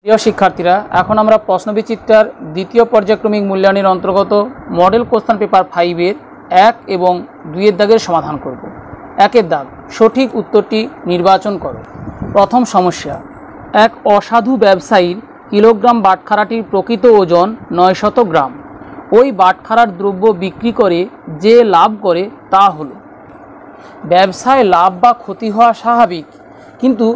প্রিয় শিক্ষার্থীরা, এখন আমরা প্রশ্নবিচিত্রার দ্বিতীয় পর্যায়ক্রমিক মূল্যায়নের অন্তর্গত মডেল কোশ্চেন পেপার 5 এর 1 এবং 2 এর দাগের সমাধান করব। 1 এর দাগ, সঠিক উত্তরটি নির্বাচন করো। প্রথম সমস্যা, এক অসাধু ব্যবসায়ীর কিলোগ্রাম বাটখারাটির প্রকৃত ওজন 900 গ্রাম। ওই বাটখারার দ্রব্য বিক্রি করে যে লাভ করে তা হলো। ব্যবসায় লাভ বা ক্ষতি হওয়া স্বাভাবিক, কিন্তু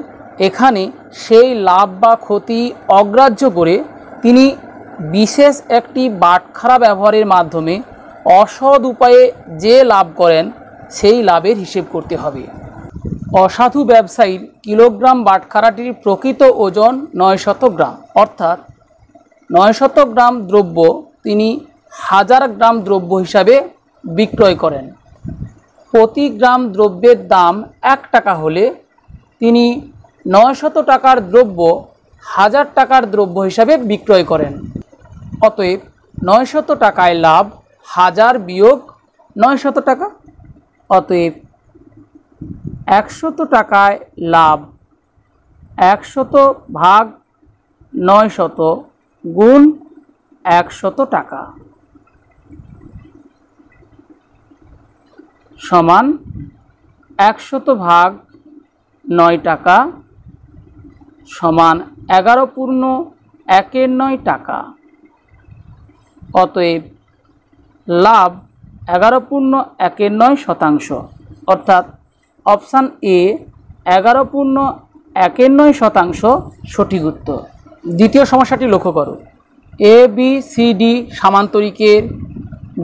এখানে সেই লাভ বা ক্ষতি অগ্রাহ্য করে তিনি বিশেষ একটি বাটখারা ব্যবহারের মাধ্যমে অসৎ উপায়ে যে লাভ করেন সেই লাভের হিসেব করতে হবে। অসাধু ব্যবসায়ীর কিলোগ্রাম বাটখারাটির প্রকৃত ওজন 900 গ্রাম, অর্থাৎ 900 গ্রাম দ্রব্য তিনি 1000 গ্রাম দ্রব্য হিসাবে বিক্রয় করেন। প্রতি গ্রাম দ্রব্যের দাম 1 টাকা হলে তিনি 900 টাকার দ্রব্য 1000 টাকার দ্রব্য হিসাবে বিক্রয় করেন। অতএব 900 টাকায় লাভ 1000 বিয়োগ 900 টাকা। অতএব 100 টাকায় লাভ 100 ভাগ 900 গুণ 100 টাকা সমান 100 ভাগ 9 টাকা সমান 11.1 টাকা। অতএব লাভ 11.1 শতাংশ, অর্থাৎ অপশান এ 11.1 শতাংশ সঠিক উত্তর। দ্বিতীয় সমস্যাটি লক্ষ্য করো। A B C D সামান্তরিকের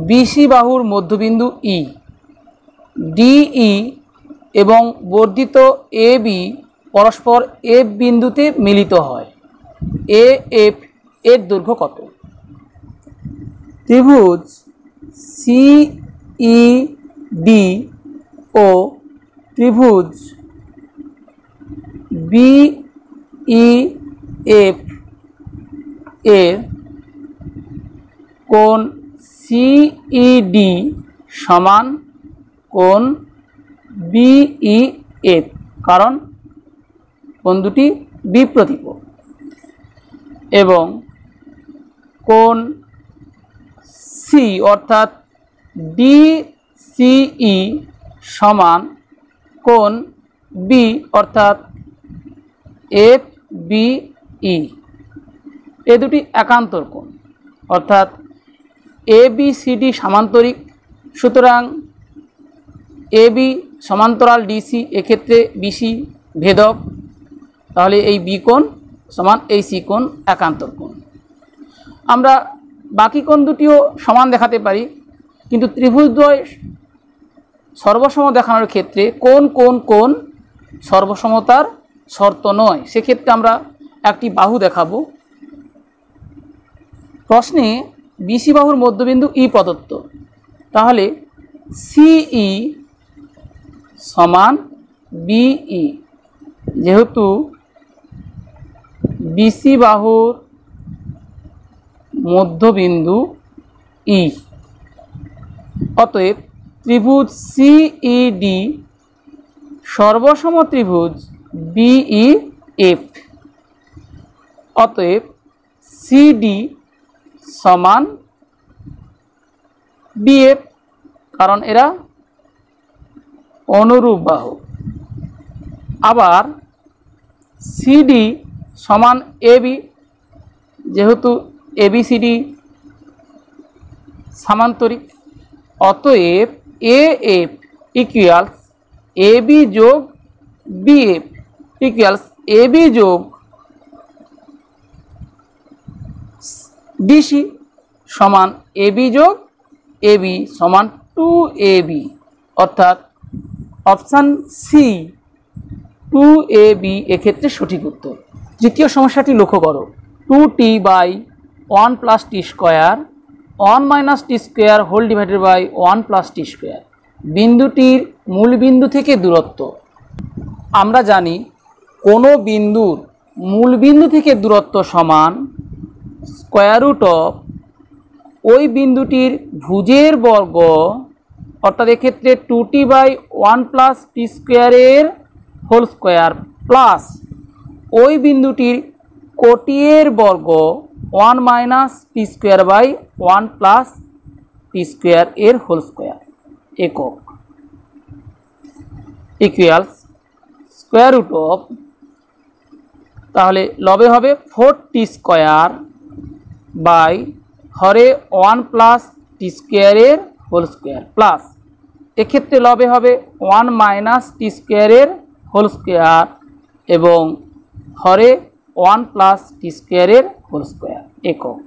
BC বাহুর মধ্যবিন্দু ই, ডিই এবং বর্ধিত এ বি পরস্পর এফ বিন্দুতে মিলিত হয়। এ এফ এর দৈর্ঘ্য কত? ত্রিভুজ সিইডি ও ত্রিভুজ বিইএফ এর কোণ সিইডি সমান কোণ বিইএফ, কারণ কোণ দুটি বিপ্রতীপ, এবং কোণ সি অর্থাৎ ডিসিই সমান কোণ বি অর্থাৎ এফবিই। এ দুটি একান্তর কোণ, অর্থাৎ এবিসিডি সামান্তরিক, সুতরাং এবি সমান্তরাল ডিসি, এক্ষেত্রে বিসি ভেদক, তাহলে এই বি কোণ সমান এই সি কোণ একান্তর কোণ। আমরা বাকি কোণ দুটিও সমান দেখাতে পারি, কিন্তু ত্রিভুজদ্বয় সর্বসম দেখানোর ক্ষেত্রে কোণ কোণ কোণ সর্বসমতার শর্ত নয়। সেক্ষেত্রে আমরা একটি বাহু দেখাবো। প্রশ্নে বিসি বাহুর মধ্যবিন্দু ই প্রদত্ত, তাহলে সিই সমান বিই। যেহেতু বিসি বাহুর মধ্যবিন্দু ই, অতএব ত্রিভুজ সিইডি সর্বসম ত্রিভুজ বিইএফ। অতএব সিডি সমান বিএফ, কারণ এরা অনুরূপ বাহু। আবার সিডি সমান এবি, যেহেতু এবিসিডি সামান্তরিক। অতএব এএফ ইকুয়ালস এবি যোগ বিএফ ইকুয়ালস এবি যোগ ডিসি সমান এবি যোগ এবি সমান 2ab, অর্থাৎ অপশান সি 2ab এক্ষেত্রে সঠিক উত্তর। তৃতীয় সমস্যাটি লক্ষ্য করো। 2t/1 + t square 1 - t square whole divided by 1 + t square বিন্দুটির মূল বিন্দু থেকে দূরত্ব। আমরা জানি কোনো বিন্দুর মূল বিন্দু থেকে দূরত্ব সমান স্কোয়ার রুট অফ ওই বিন্দুটির ভুজের বর্গ, অর্থাৎ এক্ষেত্রে 2t/1 + t স্কোয়ারের হোল স্কোয়ার প্লাস ওই বিন্দুটির কোটির বর্গ 1 minus T square by 1 plus T square এর হোল স্কোয়ার একক ইকুয়ালস স্কোয়ার রুট অফ, তাহলে লবে হবে 4t স্কোয়ার বাই হরে 1 প্লাস টি স্কোয়ারের হোল স্কোয়ার প্লাস এক্ষেত্রে লবে হবে 1 মাইনাস টি স্কোয়ারের হোল স্কোয়ার এবং হরে 1 প্লাস টি স্কোয়ারের হোল স্কোয়ার একক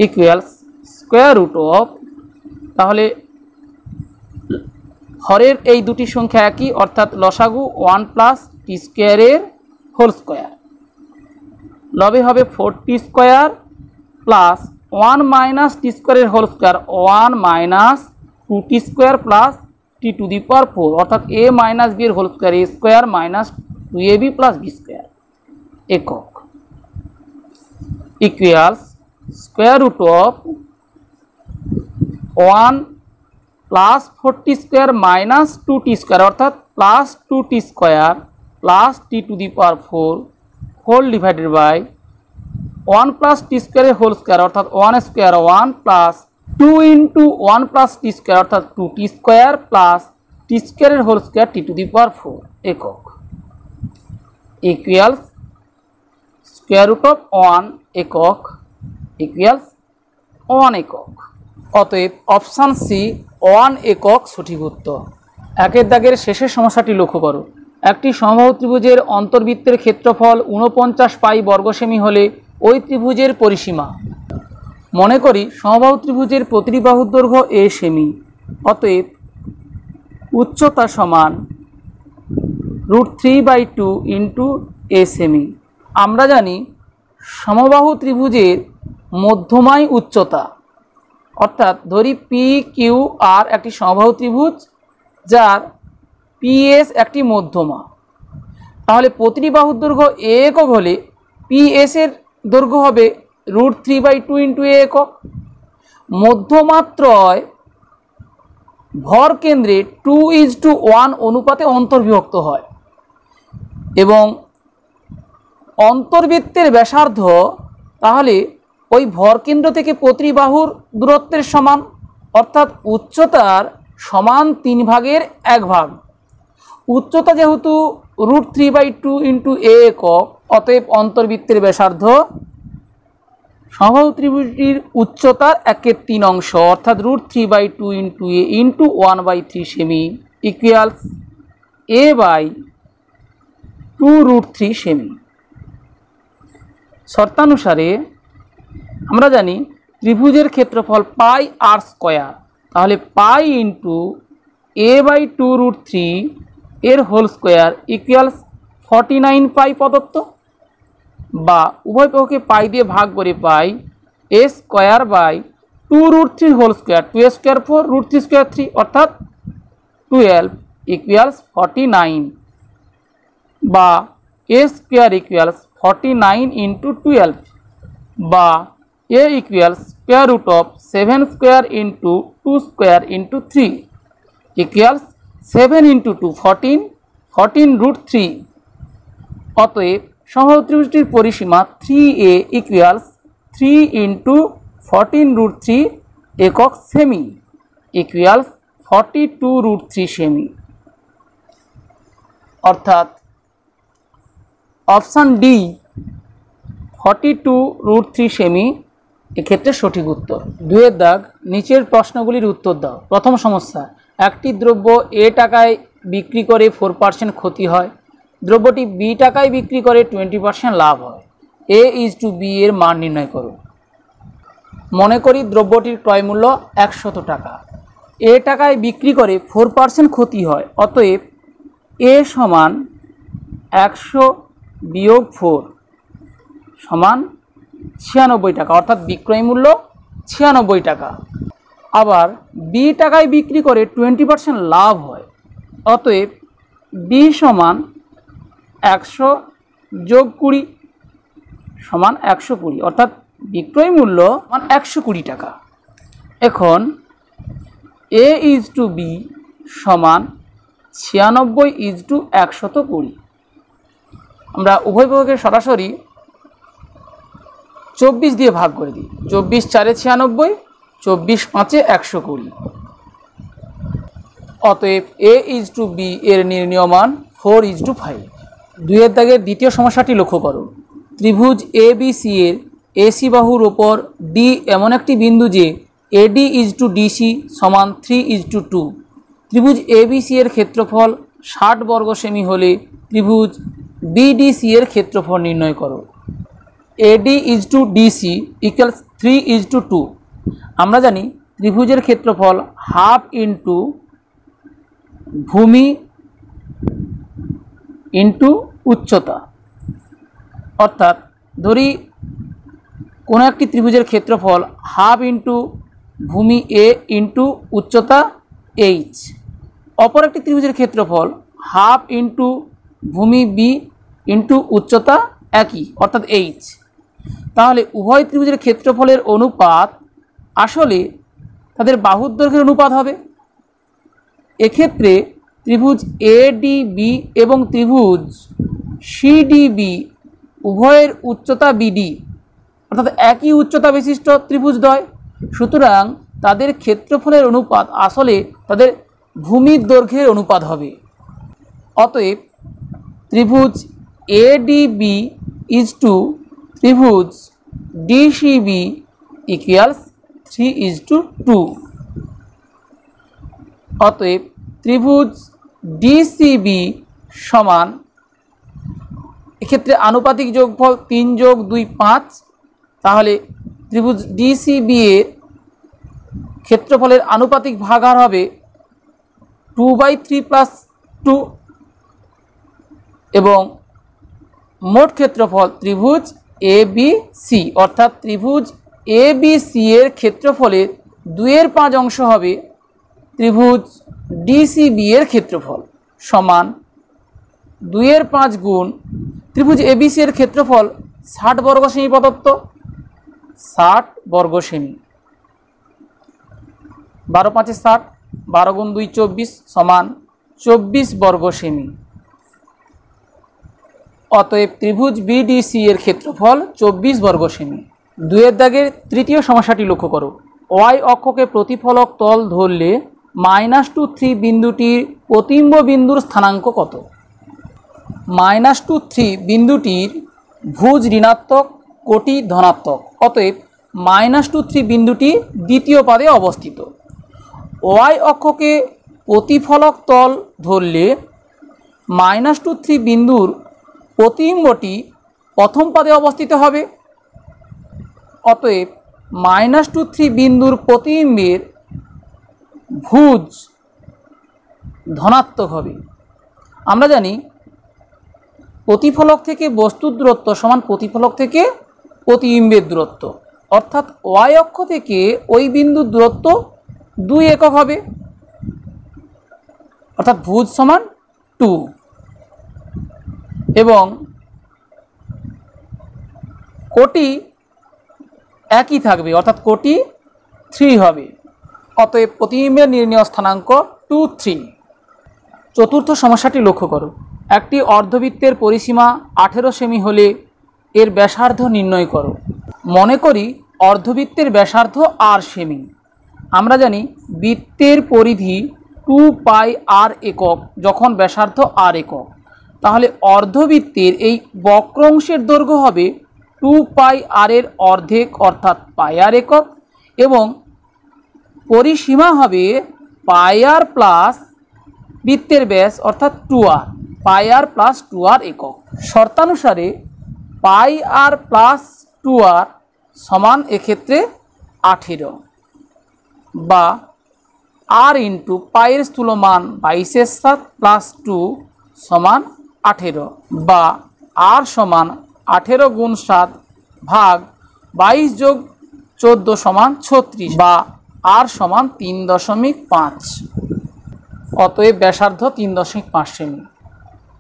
ইকুয়ালস স্কোয়ার রুট অফ, তাহলে হরের এই দুটি সংখ্যা একই অর্থাৎ লসাগু 1 প্লাস টি স্কোয়ারের হোল স্কোয়ার, লবে হবে 4t square plus 1 minus T স্কোয়ারের whole square 1 minus 2t square plus T to the power 4 অর্থাৎ a মাইনাস b এর whole square a square minus 2ab plus b square একক equals square root of 1 plus 4t square minus 2t square অর্থাৎ plus 2t square plus T to the power 4 whole divided by 1 plus T স্কোয়ারের whole square অর্থাৎ 1 square 1 plus 2 into 1 plus T square অর্থাৎ 2t square plus T স্কোয়ারের whole square T to the power 4 একক equals square root of 1 একক equals 1 একক। অতএব option C 1 একক সঠিক উত্তর। একের দাগের শেষের সমস্যাটি লক্ষ্য করো। একটি সমবাহু ত্রিভুজের অন্তর্বৃত্তের ক্ষেত্রফল 49 পাই বর্গ সেমি হলে ওই ত্রিভুজের পরিসীমা। মনে করি সমবাহু ত্রিভুজের প্রতিটি বাহুর দৈর্ঘ্য a সেমি, অতএব উচ্চতা সমান √3/2 ইন্টু a সেমি। আমরা জানি সমবাহু ত্রিভুজের মধ্যমাই উচ্চতা, অর্থাৎ ধরি পি কিউ আর একটি সমবাহু ত্রিভুজ যার পিএস একটি মধ্যমা, তাহলে প্রতিটি বাহুর দৈর্ঘ্য a একক হলে পিএস এর দৈর্ঘ্য হবে √3/2 ইন্টু a একক। মধ্যমাত্রয় ভর কেন্দ্রে 2:1 অনুপাতে অন্তর্বিভক্ত হয় এবং অন্তর্বৃত্তের ব্যাসার্ধ তাহলে ওই ভরকেন্দ্র থেকে প্রতিটি বাহুর দূরত্বের সমান, অর্থাৎ উচ্চতার সমান 3 ভাগের 1 ভাগ। উচ্চতা যেহেতু √3/2 ইন্টু a একক, অতএব অন্তর্বৃত্তের ব্যাসার্ধ সমবাহু ত্রিভুজটির উচ্চতার 1/3 অংশ অর্থাৎ √3/2 ইন্টু a ইন্টু 1/3 সেমি ইকুয়ালস a/2√3 সেমি। শর্তানুসারে আমরা জানি ত্রিভুজের ক্ষেত্রফল পাই আর স্কোয়ার, তাহলে পাই ইন্টু a/2√3 এর হোল স্কোয়ার ইকুয়ালস 49 পাই প্রদত্ত, বা উভয় পক্ষকে পাই দিয়ে ভাগ করে পাই a square by 2√3 whole square, 2 square 4 √3 square 3 অর্থাৎ 12 ইকুয়ালস 49, বা a স্কোয়ার ইকুয়ালস 49 ইন্টু 12, বা a equals square root of 7 square into 2 square into 3 equals 7 into 2 14, 14√3। অতএব সমবাহু ত্রিভুজটির পরিসীমা 3a ইকুয়ালস 3 ইন্টু 14√3 একক সেমি ইকুয়ালস 42√3 সেমি, অর্থাৎ অপশান ডি 42√3 সেমি এক্ষেত্রে সঠিক উত্তর। 2 দাগ নিচের প্রশ্নগুলির উত্তর দাও। প্রথম সমস্যা, একটি দ্রব্য a টাকায় বিক্রি করে 4% ক্ষতি হয়, দ্রব্যটি b টাকায় বিক্রি করে 20% লাভ হয়, a/b এর মান নির্ণয় করো। মনে করি দ্রব্যটির ক্রয় মূল্য 100 টাকা, a টাকায় বিক্রি করে 4% ক্ষতি হয়, অতএব a সমান 100 বিয়োগ 4 সমান 96 টাকা, অর্থাৎ বিক্রয় মূল্য 96 টাকা। আবার b টাকায় বিক্রি করে 20% লাভ হয়, অতএব b সমান 100 যোগ 20 সমান 120, অর্থাৎ বিক্রয় মূল্য সমান 120 টাকা। এখন a/b সমান 96/120, আমরা উভয় পক্ষকে সরাসরি 24 দিয়ে ভাগ করে দিই। 24 4 96, 24 5 120। অতএব a/b এর নির্ণীয় মান 4:5। 2 এর দাগের দ্বিতীয় সমস্যাটি লক্ষ্য করো। ত্রিভুজ ABC এর AC বাহুর ওপর D এমন একটি বিন্দু যে AD/DC সমান 3:2। ত্রিভুজ ABC এর ক্ষেত্রফল 60 বর্গ সেমি হলে ত্রিভুজ BDC এর ক্ষেত্রফল নির্ণয় করো। AD/DC = 3:2। আমরা জানি ত্রিভুজের ক্ষেত্রফল হাফ ইন্টু ভূমি ইন্টু উচ্চতা। অর্থাৎ ধরি কোনো একটি ত্রিভুজের ক্ষেত্রফল হাফ ইন্টু ভূমি A ইন্টু উচ্চতা H, অপর একটি ত্রিভুজের ক্ষেত্রফল হাফ ইন্টু ভূমি B ইন্টু উচ্চতা একই অর্থাৎ H। তাহলে উভয় ত্রিভুজের ক্ষেত্রফলের অনুপাত আসলে তাদের বাহুর দৈর্ঘ্যের অনুপাত হবে। এক্ষেত্রে ত্রিভুজ ADB এবং ত্রিভুজ CDB উভয়ের উচ্চতা BD অর্থাৎ একই উচ্চতা বিশিষ্ট ত্রিভুজদ্বয়, সুতরাং তাদের ক্ষেত্রফলের অনুপাত আসলে তাদের ভূমির দৈর্ঘ্যের অনুপাত হবে। অতএব ত্রিভুজ ADB ত্রিভুজ DCB = 3:2। অতএব ত্রিভুজ DCB সমান, এক্ষেত্রে আনুপাতিক যোগফল 3 + 2 5। তাহলে ত্রিভুজ DCB এর ক্ষেত্রফলের আনুপাতিক ভাগাহার হবে 2/3 + 2 এবং মোট ক্ষেত্রফল ত্রিভুজ ABC অর্থাৎ ত্রিভুজ ABC এর ক্ষেত্রফলের 2/5 অংশ হবে ত্রিভুজ DCB এর ক্ষেত্রফল সমান 2/5 গুণ ত্রিভুজ ABC এর ক্ষেত্রফল 60 বর্গ সেমি প্রদত্ত, 60 বর্গ সেমি। 12 × 5 = 60, 12 × 2 = 24 সমান 24 বর্গ সেমি। অতএব ত্রিভুজ BDC এর ক্ষেত্রফল 24 বর্গ সেমি। 2 এর দাগের তৃতীয় সমস্যাটি লক্ষ্য করো। y অক্ষকে প্রতিফলক তল ধরলে -2 3 বিন্দুটির প্রতিবিম্ব বিন্দুর স্থানাঙ্ক কত? -2 3 বিন্দুটির ভুজ ঋণাত্মক, কোটি ধনাত্মক। অতএব -2 3 বিন্দুটি দ্বিতীয় পাদে অবস্থিত। y অক্ষকে প্রতিফলক তল ধরলে -2 3 বিন্দুর প্রতিবিম্বটি প্রথম পাদে অবস্থিত হবে। অতএব -2 3 বিন্দুর প্রতিবিম্বের ভুজ ধনাত্মক হবে। আমরা জানি প্রতিফলক থেকে বস্তুর দূরত্ব সমান প্রতিফলক থেকে প্রতিবিম্বের দূরত্ব, অর্থাৎ y অক্ষ থেকে ওই বিন্দুর দূরত্ব 2 একক হবে, অর্থাৎ ভুজ সমান 2 এবং কোটি একই থাকবে অর্থাৎ কোটি 3 হবে। অতএব প্রতিবিম্বের নির্ণীয় স্থানাঙ্ক 2 3। চতুর্থ সমস্যাটি লক্ষ্য করো। একটি অর্ধবৃত্তের পরিসীমা 18 সেমি হলে এর ব্যাসার্ধ নির্ণয় করো। মনে করি অর্ধবৃত্তের ব্যাসার্ধ r সেমি। আমরা জানি বৃত্তের পরিধি 2πr একক যখন ব্যাসার্ধ r একক, তাহলে অর্ধবৃত্তের এই বক্র অংশের দৈর্ঘ্য হবে 2πr এর অর্ধেক অর্থাৎ πr একক এবং পরিসীমা হবে πr প্লাস বৃত্তের ব্যাস অর্থাৎ 2r, πr প্লাস 2r একক। শর্তানুসারে πr প্লাস 2r সমান এক্ষেত্রে 18 বা r ইন্টু পায়ের স্থূল মান 22/7 প্লাস 2 সমান 18 বা r সমান 18 গুণ 7 ভাগ 22 যোগ 14 সমান 36 বা r সমান 3.5। অতএব ব্যাসার্ধ 3.5 সেমি।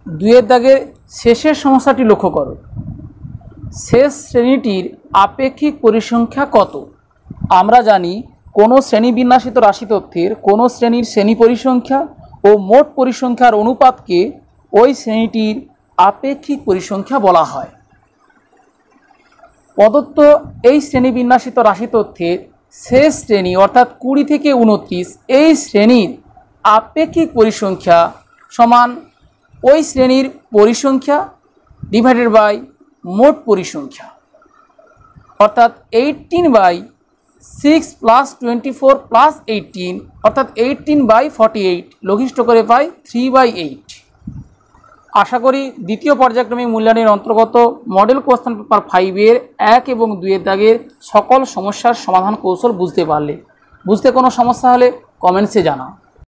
2 এর দাগের শেষের সমস্যাটি লক্ষ্য করো। শেষ শ্রেণীটির আপেক্ষিক পরিসংখ্যা কত? আমরা জানি কোনো শ্রেণীবিন্যাসিত রাশি তথ্যের কোনো শ্রেণীর শ্রেণী পরিসংখ্যা ও মোট পরিসংখ্যার অনুপাতকে ওই শ্রেণীটির আপেক্ষিক পরিসংখ্যা বলা হয়। প্রদত্ত এই শ্রেণীবিন্যাসিত রাশি তথ্যের শেষ শ্রেণী অর্থাৎ 20 থেকে 29 এই শ্রেণীর আপেক্ষিক পরিসংখ্যা সমান ওই শ্রেণীর পরিসংখ্যা ডিভাইডেড বাই মোট পরিসংখ্যা, অর্থাৎ 18/6 + 24 + 18 অর্থাৎ 18/48 লঘিষ্ঠ করে পাই 3/8। আশা করি দ্বিতীয় পর্যায়ক্রমিক মূল্যায়নের অন্তর্গত মডেল কোশ্চেন পেপার 5-এর 1 এবং 2 দাগের সকল সমস্যার সমাধান কৌশল বুঝতে পারলে। বুঝতে কোনো সমস্যা হলে কমেন্টসে জানাও।